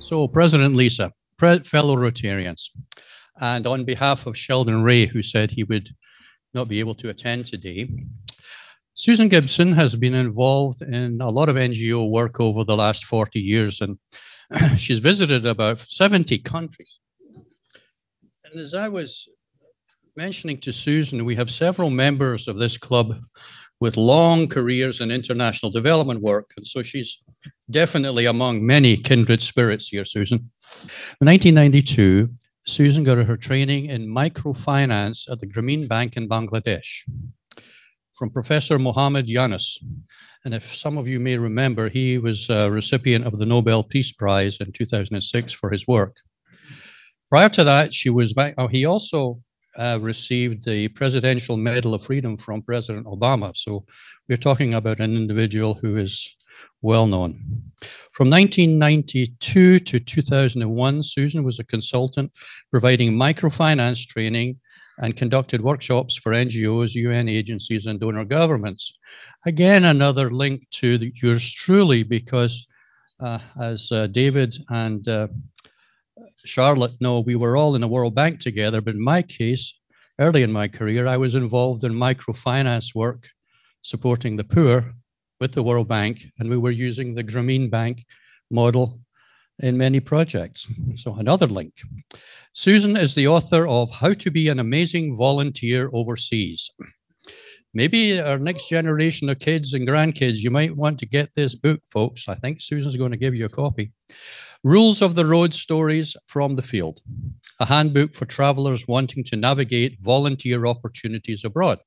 So, President Lisa, fellow Rotarians, and on behalf of Sheldon Ray, who said he would not be able to attend today, Susan Gibson has been involved in a lot of NGO work over the last 40 years, and she's visited about 70 countries. And as I was mentioning to Susan, we have several members of this club with long careers in international development work, and so she's definitely among many kindred spirits here, Susan. In 1992, Susan got her training in microfinance at the Grameen Bank in Bangladesh from Professor Muhammad Yunus. And if some of you may remember, he was a recipient of the Nobel Peace Prize in 2006 for his work. Prior to that, he also received the Presidential Medal of Freedom from President Obama. So we're talking about an individual who is well known. From 1992 to 2001, Susan was a consultant providing microfinance training and conducted workshops for NGOs, UN agencies, and donor governments. Again, another link to yours truly, because as David and Charlotte know, we were all in the World Bank together, but in my case, early in my career, I was involved in microfinance work, supporting the poor with the World Bank, and we were using the Grameen Bank model in many projects. So another link. Susan is the author of How to Be an Amazing Volunteer Overseas. Maybe our next generation of kids and grandkids, you might want to get this book, folks. I think Susan's going to give you a copy. Rules of the Road Stories from the Field, a handbook for travelers wanting to navigate volunteer opportunities abroad.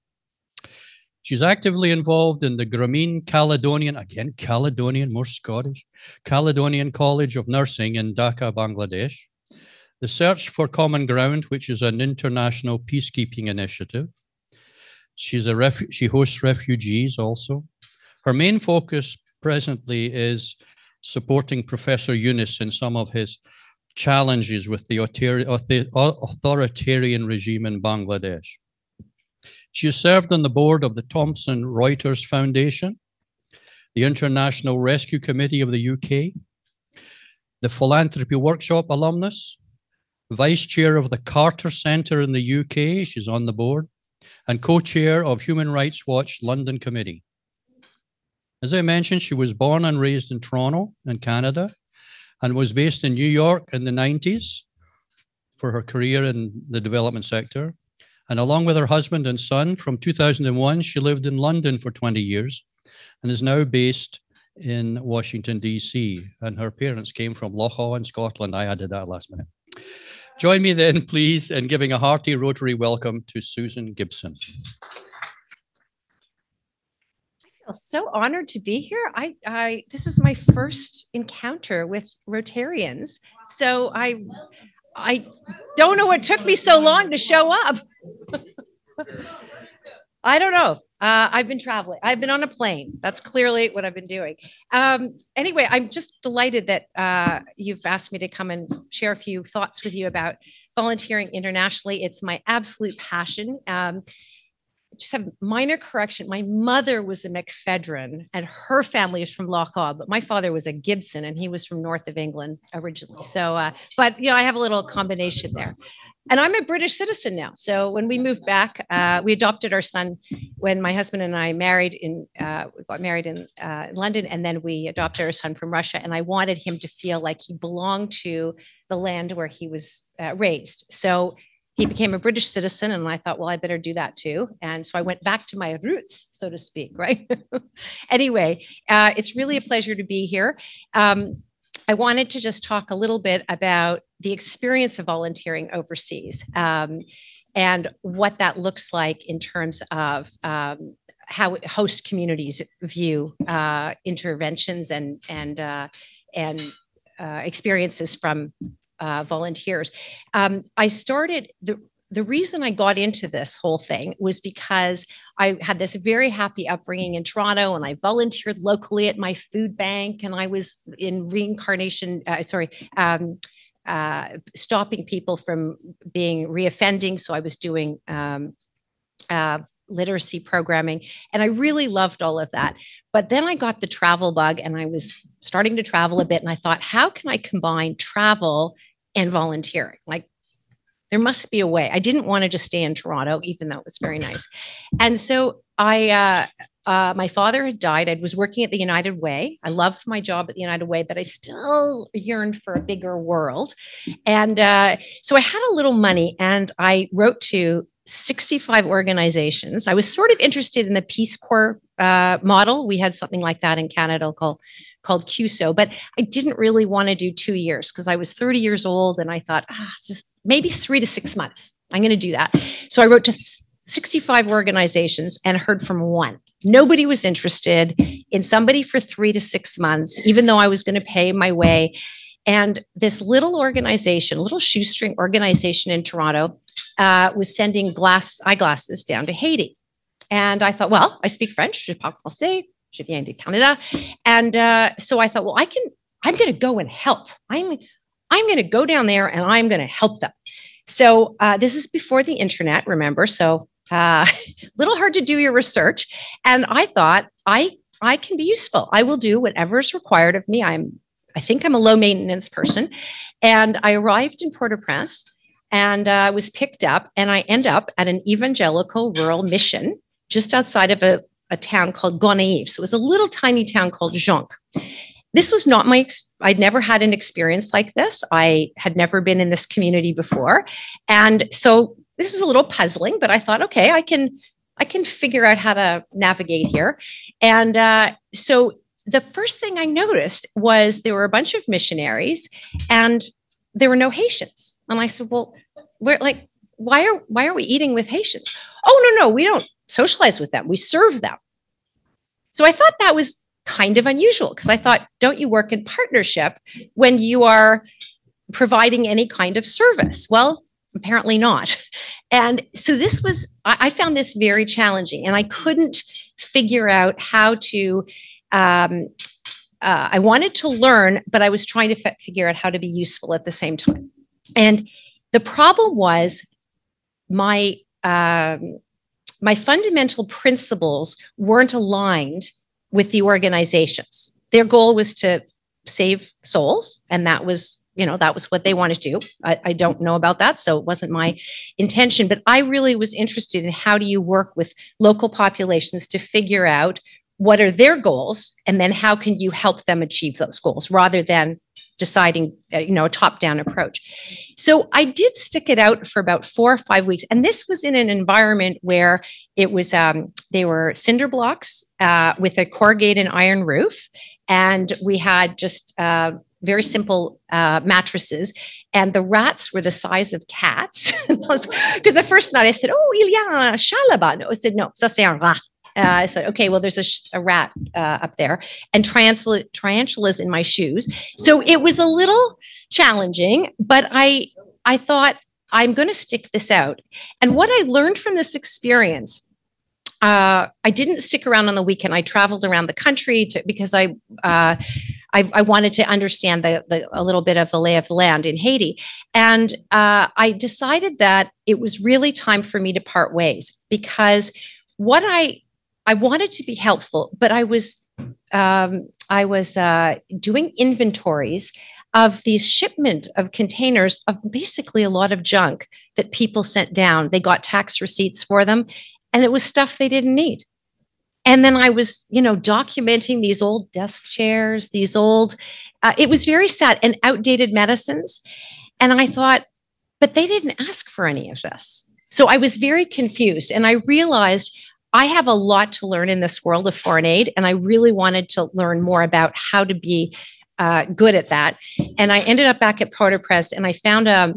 She's actively involved in the Grameen Caledonian, again, Caledonian, more Scottish, Caledonian College of Nursing in Dhaka, Bangladesh. The Search for Common Ground, which is an international peacekeeping initiative. She hosts refugees also. Her main focus presently is supporting Professor Yunus in some of his challenges with the authoritarian regime in Bangladesh. She has served on the board of the Thomson Reuters Foundation, the International Rescue Committee of the UK, the Philanthropy Workshop alumnus, vice chair of the Carter Centre in the UK, she's on the board, and co-chair of Human Rights Watch London Committee. As I mentioned, she was born and raised in Toronto in Canada and was based in New York in the 90s for her career in the development sector. And along with her husband and son, from 2001, she lived in London for 20 years and is now based in Washington, D.C. And her parents came from Lochaw in Scotland. I added that last minute. Join me then, please, in giving a hearty Rotary welcome to Susan Gibson. I feel so honored to be here. This is my first encounter with Rotarians. So I don't know what took me so long to show up. I don't know. I've been traveling. I've been on a plane. That's clearly what I've been doing. Anyway, I'm just delighted that you've asked me to come and share a few thoughts with you about volunteering internationally. It's my absolute passion. Just a minor correction. My mother was a McFedrin and her family is from Lochaw, but my father was a Gibson and he was from north of England originally. So, but you know, I have a little combination there. And I'm a British citizen now. So when we moved back, we adopted our son when my husband and I we got married in London, and then we adopted our son from Russia. And I wanted him to feel like he belonged to the land where he was raised. So he became a British citizen, and I thought, well, I better do that too. And so I went back to my roots, so to speak, right? Anyway, it's really a pleasure to be here. I wanted to just talk a little bit about the experience of volunteering overseas and what that looks like in terms of how host communities view interventions and experiences from volunteers. I started the reason I got into this whole thing was because I had this very happy upbringing in Toronto, and I volunteered locally at my food bank, and I was in stopping people from being reoffending. So I was doing literacy programming. And I really loved all of that. But then I got the travel bug and I was starting to travel a bit. And I thought, how can I combine travel and volunteering? Like, there must be a way. I didn't want to just stay in Toronto, even though it was very nice. And so my father had died. I was working at the United Way. I loved my job at the United Way, but I still yearned for a bigger world. And so I had a little money and I wrote to 65 organizations. I was sort of interested in the Peace Corps model. We had something like that in Canada called QSO, but I didn't really want to do 2 years because I was 30 years old and I thought, just maybe 3 to 6 months. I'm going to do that. So I wrote to 65 organizations and heard from one. Nobody was interested in somebody for 3 to 6 months, even though I was going to pay my way. And this little organization, little shoestring organization in Toronto, was sending eyeglasses down to Haiti. And I thought, well, I speak French, je parle français, je viens de Canada. And so I thought, well, I'm going to go and help. I'm going to go down there and I'm going to help them. So this is before the internet, remember? So little hard to do your research. And I thought, I can be useful. I will do whatever is required of me. I think I'm a low maintenance person. And I arrived in Port-au-Prince and was picked up, and I end up at an evangelical rural mission just outside of a town called Gonaïves. So it was a little tiny town called Jonc. This was not I'd never had an experience like this. I had never been in this community before. And so this was a little puzzling, but I thought, okay, I can figure out how to navigate here. And so the first thing I noticed was there were a bunch of missionaries and there were no Haitians. And I said, well, why are we eating with Haitians? Oh, no, we don't socialize with them. We serve them. So I thought that was kind of unusual because I thought, don't you work in partnership when you are providing any kind of service? Well, apparently not. And so I found this very challenging and I couldn't figure out how to, I wanted to learn, but I was trying to figure out how to be useful at the same time. And the problem was my fundamental principles weren't aligned with the organizations. Their goal was to save souls. And that was what they wanted to do. I don't know about that, so it wasn't my intention, but I really was interested in how do you work with local populations to figure out what are their goals, and then how can you help them achieve those goals rather than deciding, a top-down approach. So I did stick it out for about 4 or 5 weeks. And this was in an environment where it was, they were cinder blocks with a corrugated iron roof. And we had just very simple mattresses. And the rats were the size of cats. Because the first night I said, oh, il y a un chat là-bas. No, I said, no, ça c'est un rat. I said, okay, well, there's a rat up there and tarantulas in my shoes. So it was a little challenging, but I thought I'm going to stick this out. And what I learned from this experience, I didn't stick around on the weekend. I traveled around the country because I wanted to understand a little bit of the lay of the land in Haiti. And I decided that it was really time for me to part ways because what I wanted to be helpful, but I was doing inventories of these shipment of containers of basically a lot of junk that people sent down. They got tax receipts for them, and it was stuff they didn't need. And then I was, documenting these old desk chairs, it was very sad, and outdated medicines. And I thought, but they didn't ask for any of this. So I was very confused, and I realized I have a lot to learn in this world of foreign aid, and I really wanted to learn more about how to be good at that. And I ended up back at Port-au-Prince, and I found a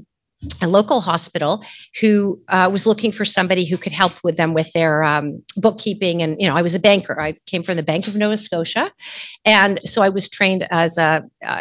local hospital who was looking for somebody who could help with them with their bookkeeping. And, I was a banker. I came from the Bank of Nova Scotia. And so I was trained as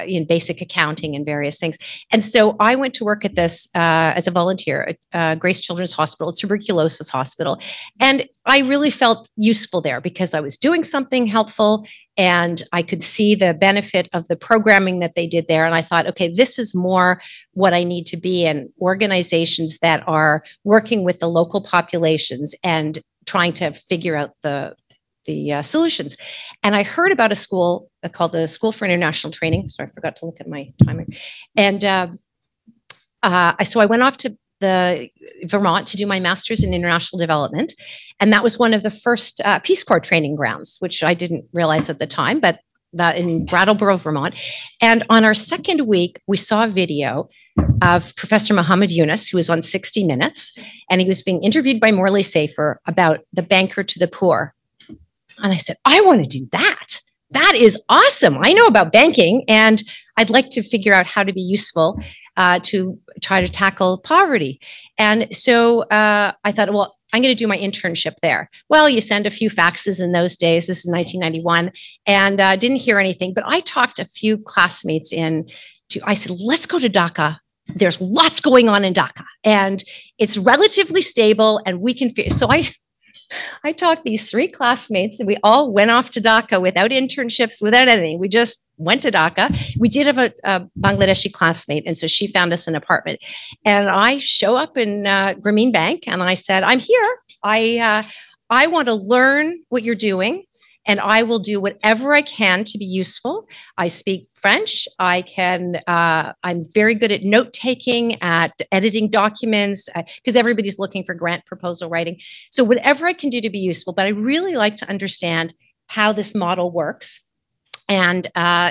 in basic accounting and various things. And so I went to work at this as a volunteer at Grace Children's Hospital, tuberculosis hospital. And I really felt useful there because I was doing something helpful and I could see the benefit of the programming that they did there. And I thought, okay, this is more what I need to be in, organizations that are working with the local populations and trying to figure out the solutions. And I heard about a school called the School for International Training. Sorry, I forgot to look at my timer. And so I went off to Vermont to do my master's in international development. And that was one of the first Peace Corps training grounds, which I didn't realize at the time, but that in Brattleboro, Vermont. And on our second week, we saw a video of Professor Muhammad Yunus, who was on 60 Minutes, and he was being interviewed by Morley Safer about the banker to the poor. And I said, I want to do that. That is awesome. I know about banking, and I'd like to figure out how to be useful to try to tackle poverty. And so I thought, well, I'm going to do my internship there. Well, you send a few faxes in those days. This is 1991, and didn't hear anything. But I talked a few classmates I said, let's go to Dhaka. There's lots going on in Dhaka, and it's relatively stable, and we can figure. So I talked these 3 classmates, and we all went off to Dhaka without internships, without anything. We just went to Dhaka. We did have a Bangladeshi classmate, and so she found us an apartment. And I show up in Grameen Bank, and I said, I'm here. I want to learn what you're doing, and I will do whatever I can to be useful. I speak French. I'm very good at note taking, at editing documents, because everybody's looking for grant proposal writing. So whatever I can do to be useful, but I really like to understand how this model works and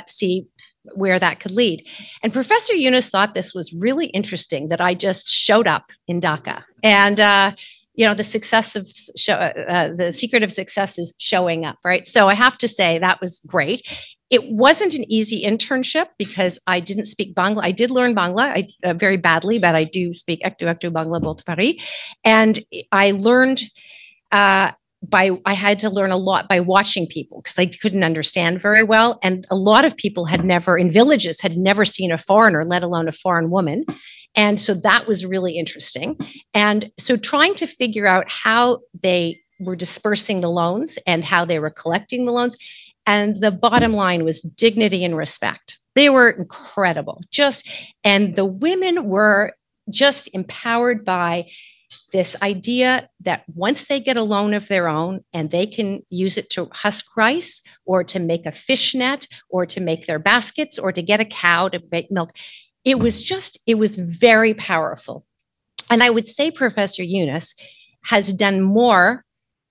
see where that could lead. And Professor Yunus thought this was really interesting, that I just showed up in Dhaka. And the secret of success is showing up, right? So I have to say that was great. It wasn't an easy internship because I didn't speak Bangla. I did learn Bangla very badly, but I do speak Ektu Bangla Bolte Pari. And I learned I had to learn a lot by watching people because I couldn't understand very well. And a lot of people in villages had never seen a foreigner, let alone a foreign woman. And so that was really interesting. And so trying to figure out how they were dispersing the loans and how they were collecting the loans. And the bottom line was dignity and respect. They were incredible. And the women were just empowered by this idea that once they get a loan of their own and they can use it to husk rice or to make a fish net or to make their baskets or to get a cow to make milk, it was very powerful. And I would say Professor Yunus has done more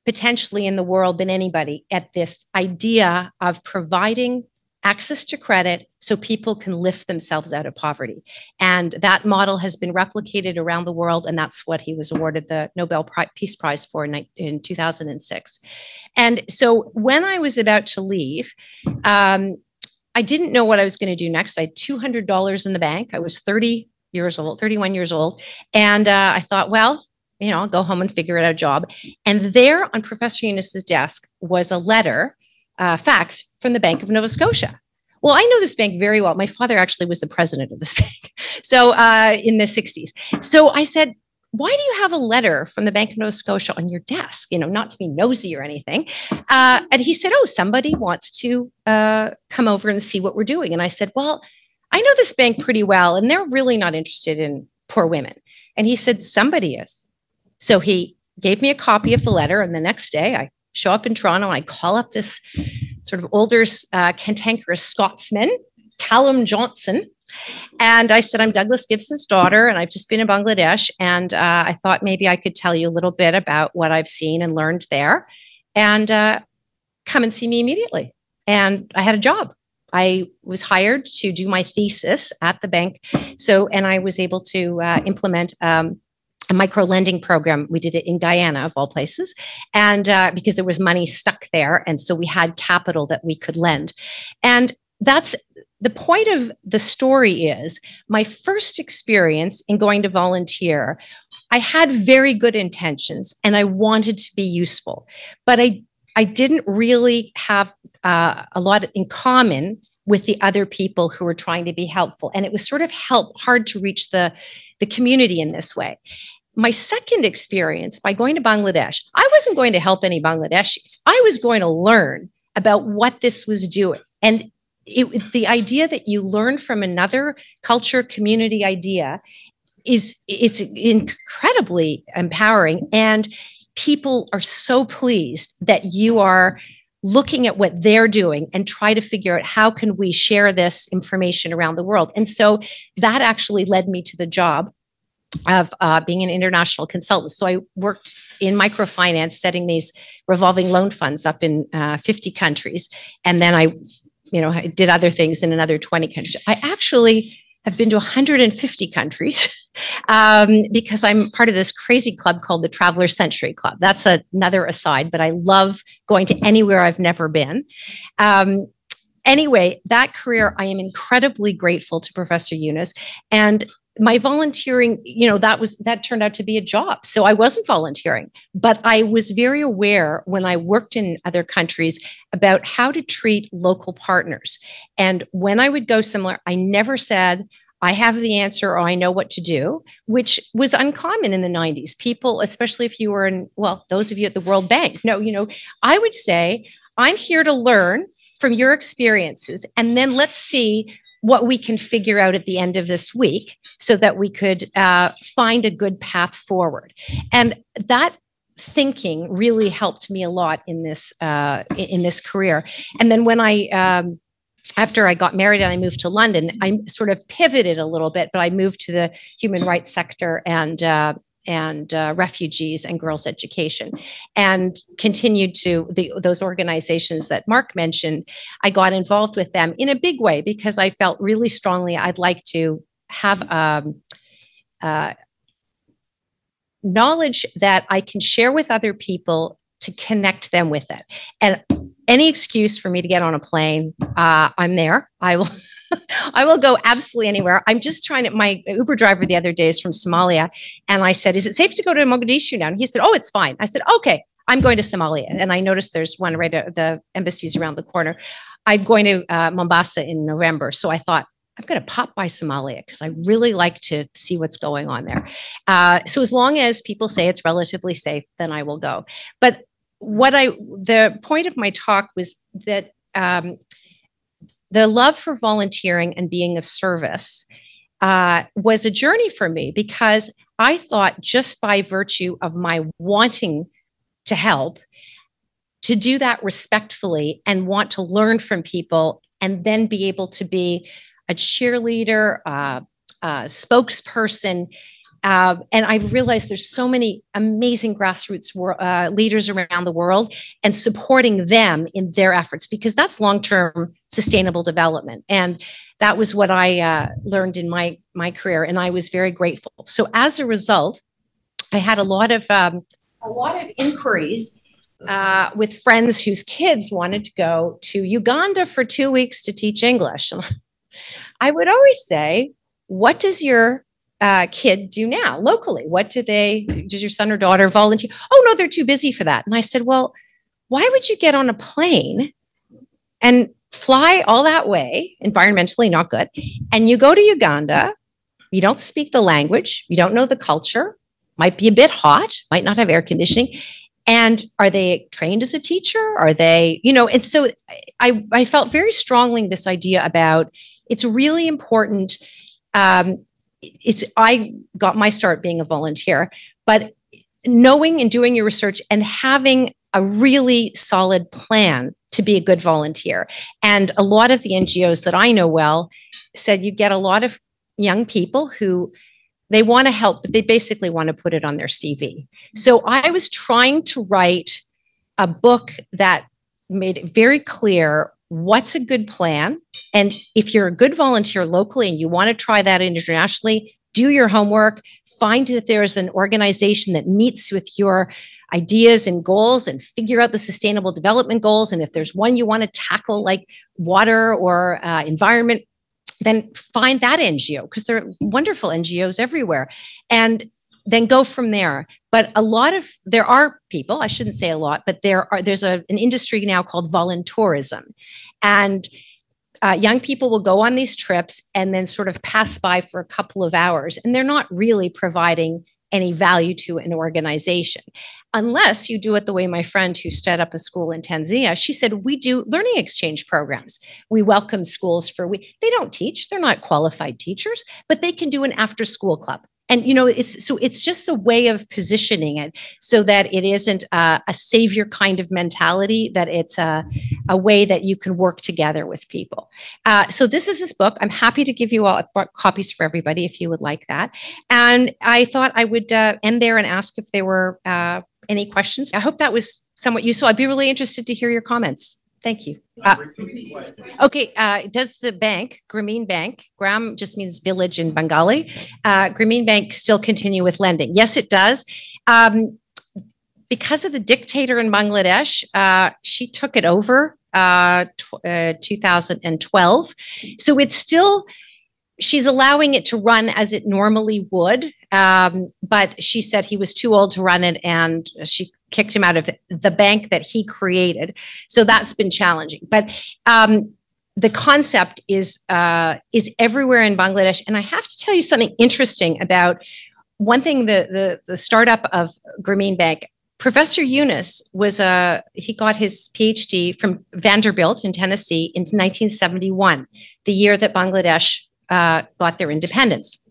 potentially in the world than anybody at this idea of providing access to credit so people can lift themselves out of poverty. And that model has been replicated around the world, and that's what he was awarded the Nobel Peace Prize for in 2006. And so when I was about to leave, I didn't know what I was going to do next. I had $200 in the bank. I was 31 years old. And I thought, well, I'll go home and figure out a job. And there on Professor Yunus's desk was a letter, fax from the Bank of Nova Scotia. Well, I know this bank very well. My father actually was the president of this bank. So in the 60s. So I said, why do you have a letter from the Bank of Nova Scotia on your desk? Not to be nosy or anything. And he said, somebody wants to come over and see what we're doing. And I said, well, I know this bank pretty well, and they're really not interested in poor women. And he said, somebody is. So he gave me a copy of the letter. And the next day I show up in Toronto and I call up this sort of older, cantankerous Scotsman, Callum Johnson. And I said, I'm Douglas Gibson's daughter, and I've just been in Bangladesh. And I thought maybe I could tell you a little bit about what I've seen and learned there, and come and see me immediately. And I had a job. I was hired to do my thesis at the bank. And I was able to implement a micro lending program. We did it in Guyana, of all places, and because there was money stuck there. And so we had capital that we could lend. And that's the point of the story is my first experience in going to volunteer. I had very good intentions and I wanted to be useful, but I didn't really have a lot in common with the other people who were trying to be helpful. And it was sort of hard to reach the community in this way. my second experience by going to Bangladesh, I wasn't going to help any Bangladeshis. I was going to learn about what this was doing. And the idea that you learn from another culture, community idea it's incredibly empowering. And people are so pleased that you are looking at what they're doing and try to figure out how can we share this information around the world. And so that actually led me to the job of being an international consultant. So I worked in microfinance, setting these revolving loan funds up in 50 countries. And then I did other things in another 20 countries. I actually have been to 150 countries because I'm part of this crazy club called the Traveler Century Club. That's another aside, but I love going to anywhere I've never been. Anyway, that career, I am incredibly grateful to Professor Yunus. And my volunteering, that turned out to be a job. So I wasn't volunteering, but I was very aware when I worked in other countries about how to treat local partners. And when I would go somewhere, I never said, I have the answer or I know what to do, which was uncommon in the 90s. People, especially if you were those of you at the World Bank, I would say, I'm here to learn from your experiences, and then let's see what we can figure out at the end of this week so that we could find a good path forward. And that thinking really helped me a lot in this career. And then when after I got married and I moved to London, I sort of pivoted a little bit, but I moved to the human rights sector and refugees and girls' education, and continued to those organizations that Mark mentioned. I got involved with them in a big way because I felt really strongly I'd like to have knowledge that I can share with other people to connect them with it. And any excuse for me to get on a plane, I'm there. I will. I will go absolutely anywhere. I'm just trying to, my Uber driver the other day is from Somalia. And I said, is it safe to go to Mogadishu now? And he said, oh, it's fine. I said, okay, I'm going to Somalia. And I noticed there's one right at the embassies around the corner. I'm going to Mombasa in November. So I thought, I'm going to pop by Somalia because I really like to see what's going on there. So as long as people say it's relatively safe, then I will go. But the point of my talk was that the love for volunteering and being of service was a journey for me, because I thought just by virtue of my wanting to help, to do that respectfully and want to learn from people and then be able to be a cheerleader, a spokesperson. And I realized there's so many amazing grassroots leaders around the world, and supporting them in their efforts, because that's long-term sustainable development. And that was what I learned in my career, and I was very grateful. So as a result, I had a lot of inquiries with friends whose kids wanted to go to Uganda for 2 weeks to teach English. I would always say, what does your kid do now locally? Does your son or daughter volunteer? Oh, no, they're too busy for that. And I said, well, why would you get on a plane and fly all that way, environmentally not good, and you go to Uganda, you don't speak the language, you don't know the culture, might be a bit hot, might not have air conditioning. And are they trained as a teacher? Are they, and so I felt very strongly this idea about it's really important. I got my start being a volunteer, but knowing and doing your research and having a really solid plan to be a good volunteer. And a lot of the NGOs that I know well said you get a lot of young people who they want to help, but they basically want to put it on their CV. So I was trying to write a book that made it very clear what's a good plan. And if you're a good volunteer locally and you want to try that internationally, do your homework, find that there is an organization that meets with your ideas and goals, and figure out the sustainable development goals. And if there's one you want to tackle, like water or environment, then find that NGO, because there are wonderful NGOs everywhere, and then go from there. But there are people, I shouldn't say a lot, but there's an industry now called voluntourism. And young people will go on these trips and then sort of pass by for a couple of hours, and they're not really providing any value to an organization, unless you do it the way my friend who set up a school in Tanzania, she said, we do learning exchange programs. We welcome schools they don't teach, they're not qualified teachers, but they can do an after school club. And, it's just the way of positioning it so that it isn't a savior kind of mentality, that it's a way that you can work together with people. So this is this book. I'm happy to give you all copies for everybody if you would like that. And I thought I would end there and ask if there were any questions. I hope that was somewhat useful. I'd be really interested to hear your comments. Thank you. Okay, does the bank, Grameen Bank, Gram just means village in Bengali, Grameen Bank still continue with lending? Yes, it does. Because of the dictator in Bangladesh, she took it over 2012. So it's still, she's allowing it to run as it normally would, but she said he was too old to run it, and she kicked him out of the bank that he created. So that's been challenging. But the concept is everywhere in Bangladesh. And I have to tell you something interesting about one thing, the startup of Grameen Bank. Professor Yunus he got his PhD from Vanderbilt in Tennessee in 1971, the year that Bangladesh got their independence.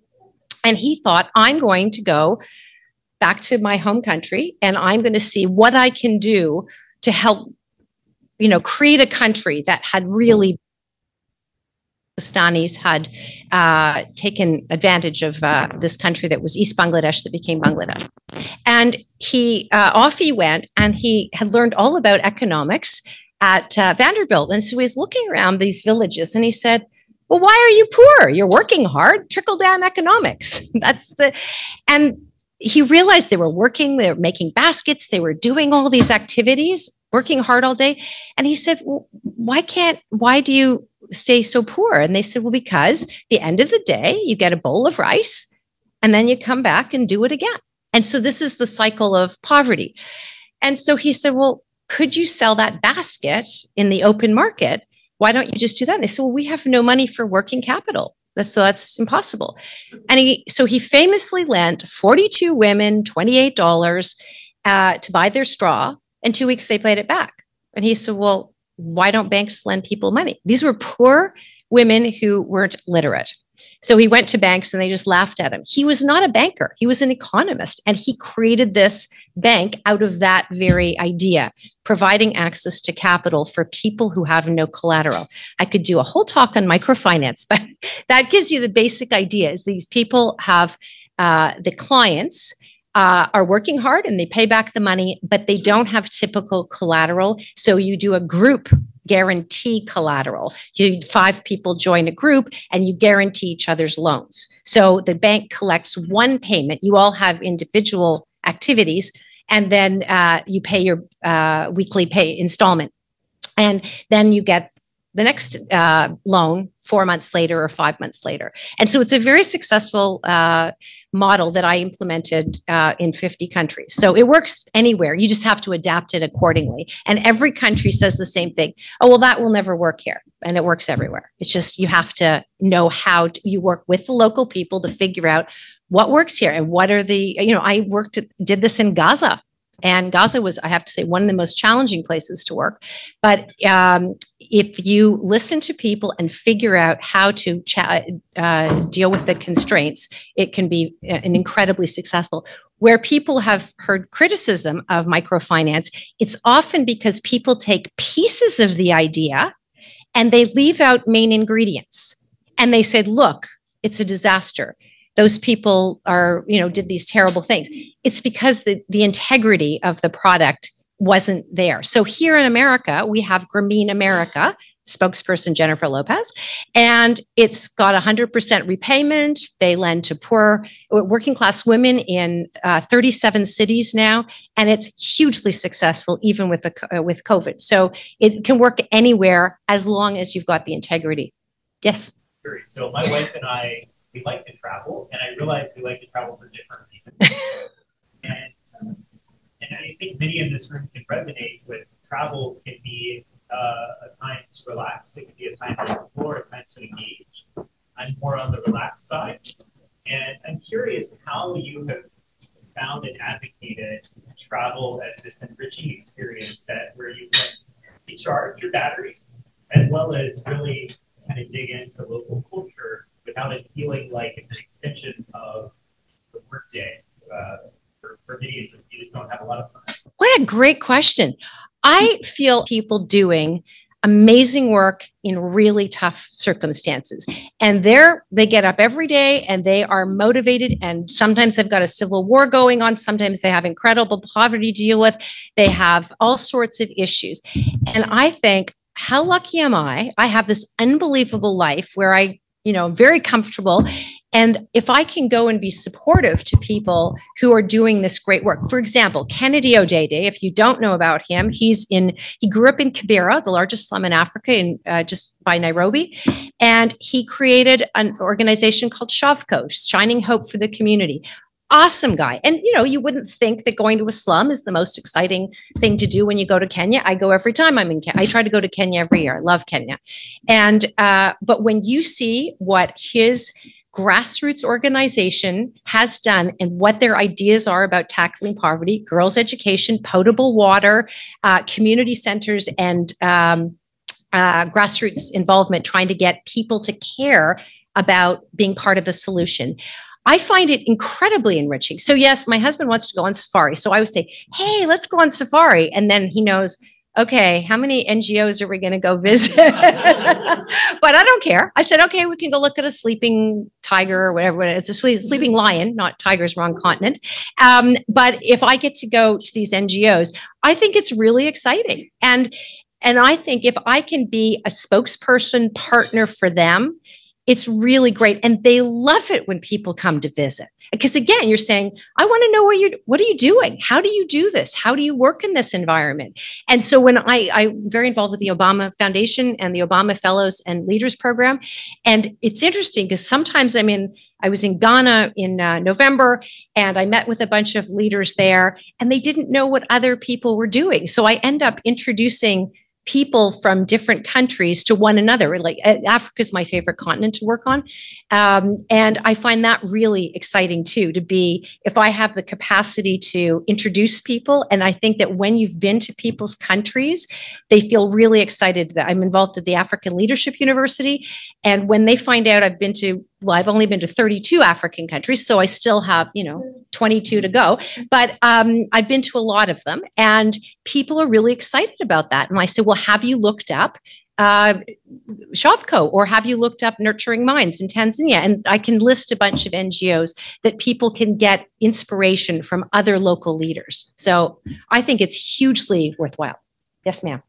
And he thought, I'm going to go back to my home country, and I'm going to see what I can do to help, create a country that had really, Pakistanis had taken advantage of this country that was East Bangladesh that became Bangladesh. And off he went, and he had learned all about economics at Vanderbilt. And so he's looking around these villages, and he said, well, why are you poor? You're working hard, trickle down economics. And he realized they were working, they were making baskets, they were doing all these activities, working hard all day. And he said, well, why do you stay so poor? And they said, well, because at the end of the day, you get a bowl of rice and then you come back and do it again. And so this is the cycle of poverty. And so he said, well, could you sell that basket in the open market? Why don't you just do that? And they said, well, we have no money for working capital. So that's impossible. And he famously lent 42 women $28 to buy their straw. In 2 weeks, they paid it back. And he said, well, why don't banks lend people money? These were poor women who weren't literate. So he went to banks and they just laughed at him. He was not a banker. He was an economist. And he created this bank out of that very idea, providing access to capital for people who have no collateral. I could do a whole talk on microfinance, but that gives you the basic idea is these people have the clients are working hard and they pay back the money, but they don't have typical collateral. So you do a group guarantee collateral. 5 people join a group and you guarantee each other's loans. So the bank collects one payment. You all have individual activities, and then you pay your weekly pay installment. And then you get the next loan 4 months later or 5 months later. And so it's a very successful model that I implemented in 50 countries. So it works anywhere. You just have to adapt it accordingly. And every country says the same thing. Oh, well, that will never work here. And it works everywhere. It's just you have to know how you work with the local people to figure out what works here and what are the, I did this in Gaza. And Gaza was, I have to say, one of the most challenging places to work. But if you listen to people and figure out how to deal with the constraints, it can be an incredibly successful. Where people have heard criticism of microfinance, it's often because people take pieces of the idea and they leave out main ingredients. And they said, look, it's a disaster. Those people did these terrible things. It's because the integrity of the product wasn't there. So here in America, we have Grameen America, spokesperson Jennifer Lopez, and it's got 100% repayment. They lend to poor working class women in 37 cities now, and it's hugely successful even with with COVID. So it can work anywhere as long as you've got the integrity. Yes. So my wife and I, we like to travel, and I realize we like to travel for different reasons. and I think many in this room can resonate with travel can be a time to relax. It can be a time to explore, a time to engage. I'm more on the relaxed side. And I'm curious how you have found and advocated travel as this enriching experience where you can recharge your batteries, as well as really kind of dig into local culture without it feeling like it's an extension of the workday. For many, you just don't have a lot of time. What a great question. I feel people doing amazing work in really tough circumstances. And they get up every day and they are motivated. And sometimes they've got a civil war going on. Sometimes they have incredible poverty to deal with. They have all sorts of issues. And I think, how lucky am I? I have this unbelievable life where I'm very comfortable. And if I can go and be supportive to people who are doing this great work, for example, Kennedy Odede, if you don't know about him, he grew up in Kibera, the largest slum in Africa, just by Nairobi. And he created an organization called Shavco, Shining Hope for the Community. Awesome guy. And, you wouldn't think that going to a slum is the most exciting thing to do when you go to Kenya. I go every time I'm in Kenya. I try to go to Kenya every year. I love Kenya. And, but when you see what his grassroots organization has done and what their ideas are about tackling poverty, girls' education, potable water, community centers, and grassroots involvement, trying to get people to care about being part of the solution, I find it incredibly enriching. So yes, my husband wants to go on safari. So I would say, hey, let's go on safari. And then he knows, okay, how many NGOs are we going to go visit? But I don't care. I said, okay, we can go look at a sleeping tiger or whatever it is, a sleeping lion, not tiger's wrong continent. But if I get to go to these NGOs, I think it's really exciting. And I think if I can be a spokesperson partner for them, it's really great. And they love it when people come to visit. Because again, you're saying, I want to know what are you doing? How do you do this? How do you work in this environment? And so when I'm very involved with the Obama Foundation and the Obama Fellows and Leaders Program. And it's interesting because sometimes I was in Ghana in November and I met with a bunch of leaders there and they didn't know what other people were doing. So I end up introducing people from different countries to one another. Like Africa is my favorite continent to work on. And I find that really exciting too, if I have the capacity to introduce people. And I think that when you've been to people's countries, they feel really excited that I'm involved at the African Leadership University. And when they find out I've only been to 32 African countries, so I still have, 22 to go. But I've been to a lot of them, and people are really excited about that. And I said, well, have you looked up Shavco, or have you looked up Nurturing Minds in Tanzania? And I can list a bunch of NGOs that people can get inspiration from other local leaders. So I think it's hugely worthwhile. Yes, ma'am.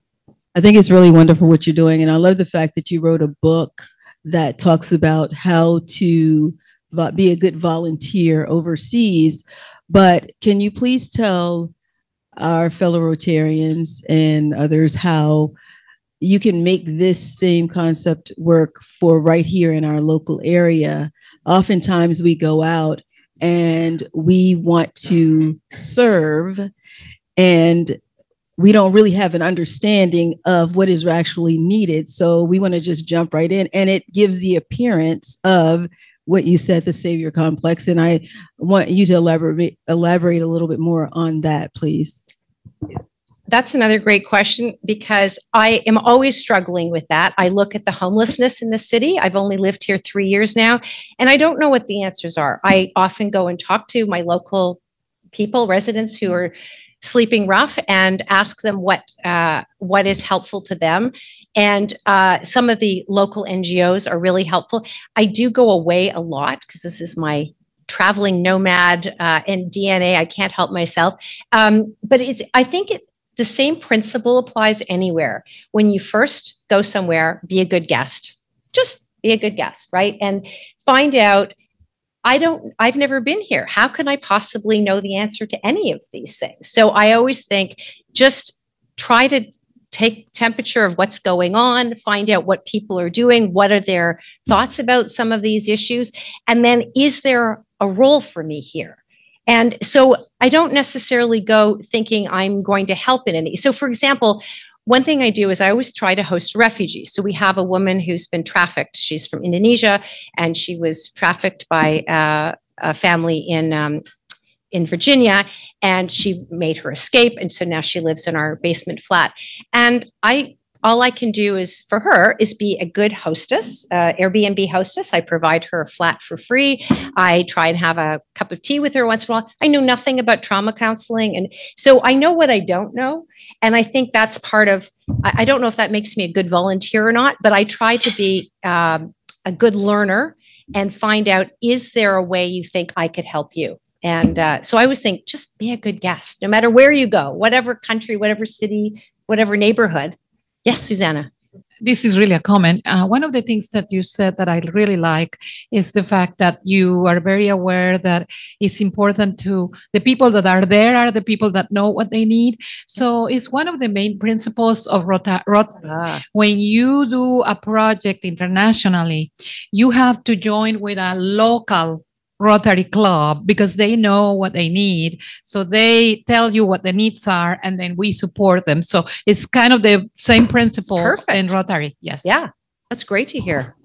I think it's really wonderful what you're doing. And I love the fact that you wrote a book that talks about how to be a good volunteer overseas. But can you please tell our fellow Rotarians and others how you can make this same concept work for right here in our local area? Oftentimes we go out and we want to serve and we don't really have an understanding of what is actually needed. So we want to just jump right in, and it gives the appearance of what you said, the savior complex. And I want you to elaborate a little bit more on that, please. That's another great question, because I am always struggling with that. I look at the homelessness in the city. I've only lived here 3 years now, and I don't know what the answers are. I often go and talk to my local people, residents who are sleeping rough, and ask them what is helpful to them. And some of the local NGOs are really helpful. I do go away a lot because this is my traveling nomad and DNA. I can't help myself. But I think the same principle applies anywhere. When you first go somewhere, be a good guest. Just be a good guest, right? And find out, I've never been here. How can I possibly know the answer to any of these things? So I always think, just try to take temperature of what's going on, find out what people are doing, what are their thoughts about some of these issues, and then is there a role for me here? And so I don't necessarily go thinking I'm going to help in any. So for example, one thing I do is I always try to host refugees. So we have a woman who's been trafficked. She's from Indonesia, and she was trafficked by a family in in Virginia, and she made her escape. And so now she lives in our basement flat. And all I can do for her is be a good hostess, Airbnb hostess. I provide her a flat for free. I try and have a cup of tea with her once in a while. I know nothing about trauma counseling. And so I know what I don't know. And I think that's part of, I don't know if that makes me a good volunteer or not, but I try to be a good learner and find out, is there a way you think I could help you? And so I always think, just be a good guest, no matter where you go, whatever country, whatever city, whatever neighborhood. Yes, Susanna. This is really a comment. One of the things that you said that I really like is the fact that you are very aware that it's important to the people that are there are the people that know what they need. So it's one of the main principles of Rotary. When you do a project internationally, you have to join with a local Rotary Club because they know what they need. So they tell you what the needs are, and then we support them. So it's kind of the same principle in Rotary. Yes. Yeah, that's great to hear.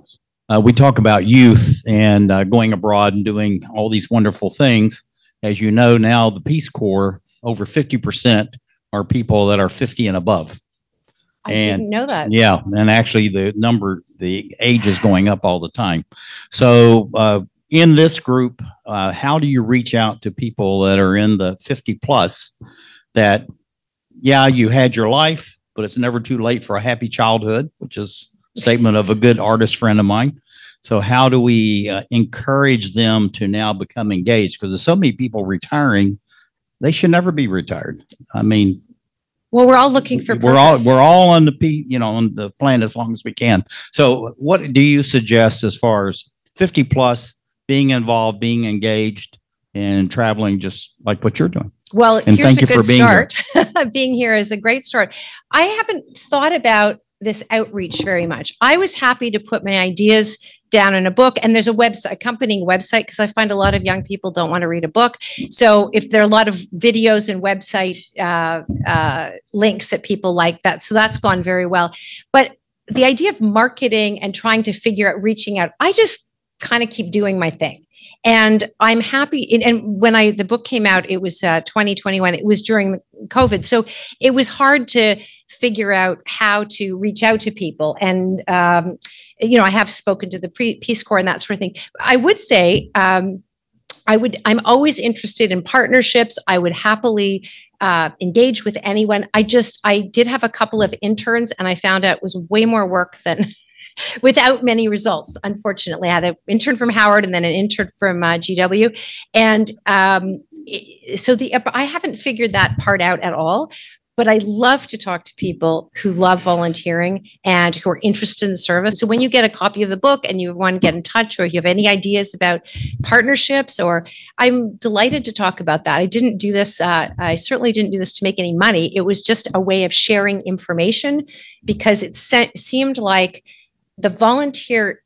We talk about youth and going abroad and doing all these wonderful things. As you know, now the Peace Corps, over 50% are people that are 50 and above. I didn't know that. Yeah. And actually the age is going up all the time. So, in this group, how do you reach out to people that are in the 50 plus that, yeah, you had your life, but it's never too late for a happy childhood, which is a statement of a good artist friend of mine. So how do we encourage them to now become engaged? Because there's so many people retiring, they should never be retired. I mean, well, we're all looking for purpose. We're all on on the planet as long as we can. So what do you suggest as far as 50 plus being involved, being engaged, and traveling just like what you're doing? Well, and here's a good start. Here. Being here is a great start. I haven't thought about this outreach very much. I was happy to put my ideas down in a book, and there's a website, accompanying website, because I find a lot of young people don't want to read a book. So if there are a lot of videos and website links that people like that, so that's gone very well. But the idea of marketing and trying to figure out reaching out, I just kind of keep doing my thing. And I'm happy. And when the book came out, it was 2021. It was during COVID. So it was hard to figure out how to reach out to people. And, I have spoken to the Peace Corps and that sort of thing. I would say, I'm always interested in partnerships. I would happily engage with anyone. I did have a couple of interns, and I found out it was way more work than without many results. Unfortunately, I had an intern from Howard and then an intern from GW. And so I haven't figured that part out at all, but I love to talk to people who love volunteering and who are interested in service. So when you get a copy of the book and you want to get in touch, or if you have any ideas about partnerships, or I'm delighted to talk about that. I didn't do this. I certainly didn't do this to make any money. It was just a way of sharing information, because it seemed like the volunteer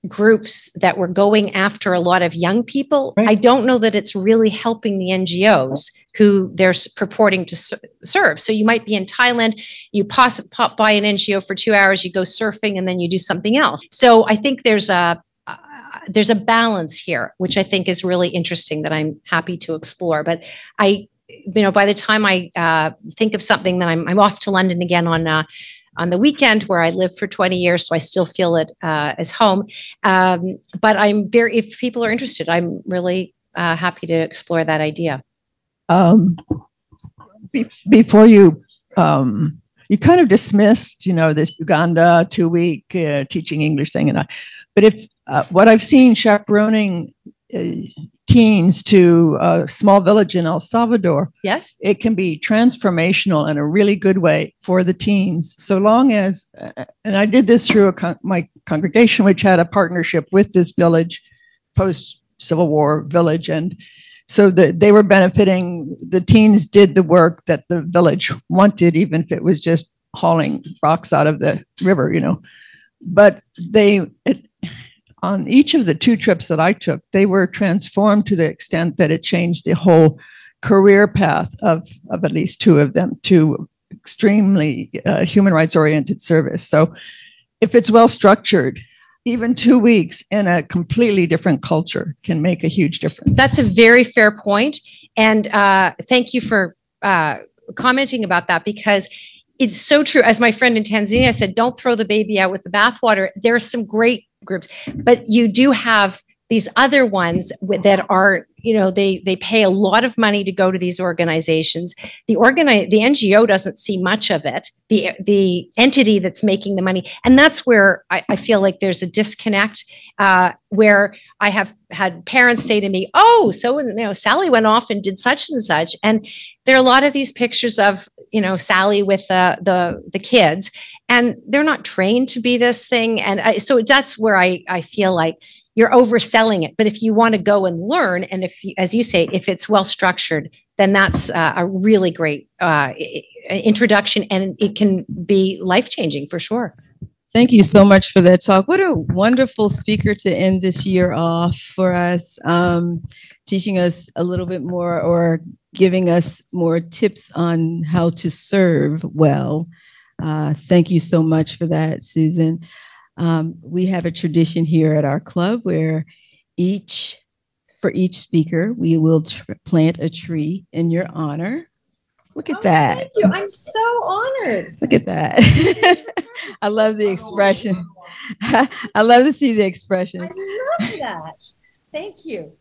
groups that were going after a lot of young people, right. I don't know that it's really helping the NGOs who they're purporting to serve. So you might be in Thailand, you pop by an NGO for 2 hours, you go surfing, and then you do something else. So I think there's a balance here, which I think is really interesting, that I'm happy to explore. But by the time I think of something, then I'm off to London again on the weekend, where I lived for 20 years. So I still feel it as home. But if people are interested, I'm really happy to explore that idea. Before you kind of dismissed, this Uganda 2-week teaching English thing. But if what I've seen chaperoning teens to a small village in El Salvador, yes, it can be transformational in a really good way for the teens, so long as, and I did this through my congregation, which had a partnership with this village, post-Civil War village, and so they were benefiting. The teens did the work that the village wanted, even if it was just hauling rocks out of the river, but on each of the 2 trips that I took, they were transformed to the extent that it changed the whole career path of at least 2 of them to extremely human rights oriented service. So if it's well structured, even 2 weeks in a completely different culture can make a huge difference. That's a very fair point. And thank you for commenting about that, because it's so true. As my friend in Tanzania said, don't throw the baby out with the bathwater. There are some great groups, but you do have these other ones that are, they pay a lot of money to go to these organizations. The NGO doesn't see much of it, the entity that's making the money. And that's where I feel like there's a disconnect, where I have had parents say to me, oh, so, Sally went off and did such and such. And there are a lot of these pictures of, Sally with the kids, and they're not trained to be this thing. And so that's where I feel like you're overselling it. But if you want to go and learn, and if, as you say, if it's well structured, then that's a really great introduction, and it can be life-changing for sure. Thank you so much for that talk. What a wonderful speaker to end this year off for us, teaching us a little bit more, or giving us more tips on how to serve well. Thank you so much for that, Susan. We have a tradition here at our club where for each speaker, we will plant a tree in your honor. Look at that. Thank you. I'm so honored. Look at that. I love the expression. I love to see the expressions. I love that. Thank you.